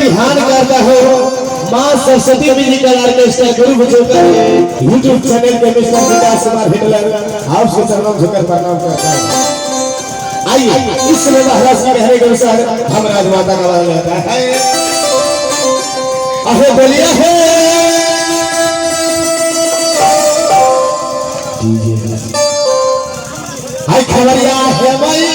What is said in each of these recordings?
बिहान करता हो माँ Saraswati musical orchestra group joker YouTube channel के मिस्टर विकास कुमार हिटलर आपसे चरणों झुककर प्रणाम करता है। आइए इस समय महाराज जी रहने के अनुसार हम राजमाता का वाला लेता है। अहे बोलिए है हाय खबरिया है भाई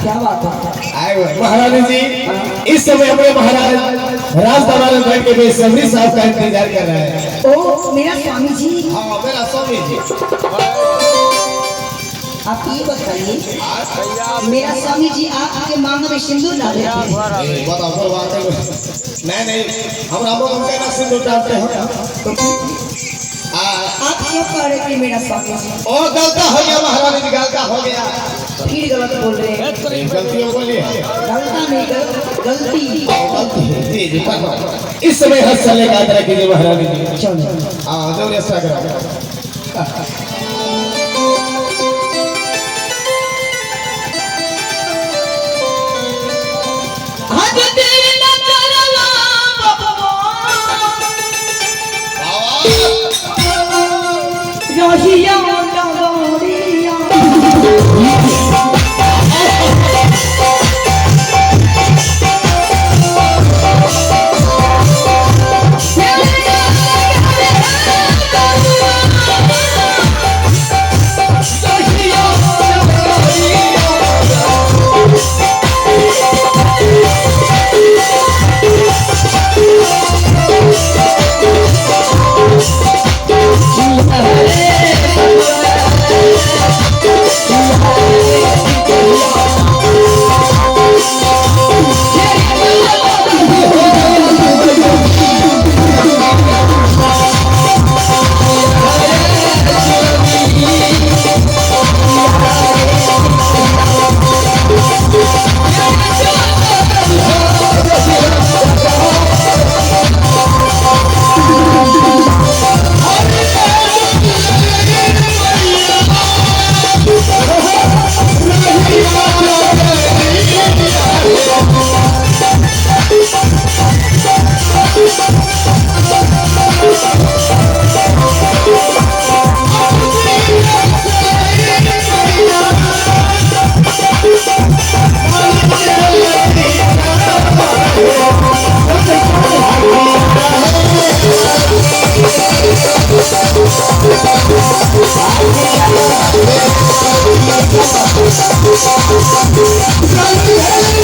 क्या बात है महारानी जी। इस समय हमें महाराज राजदरबार बैठ के बेसब्री साहब का इंतजार कर रहे हैं। ओ मेरा स्वामी जी। हाँ मेरा स्वामी जी। आप ये बताइए मेरा स्वामी जी आपके मांग में सिंदूर डाले थे। बताओ बात है। नहीं हम रामो तुम कहना सिंदूर डालते हैं। आप क्यों कह रहे थे मेरा स्वामी जी? ओ गलता हो गया महारानी जी, गलता हो गया। फिर गलत बोल रहे हैं। गलतियों बोलिए। गलता नहीं गलती। जी इस समय हंस चलने का आदर कीजिए महारानी जी। चलो हाँ जो ऐसा करो। रोहिया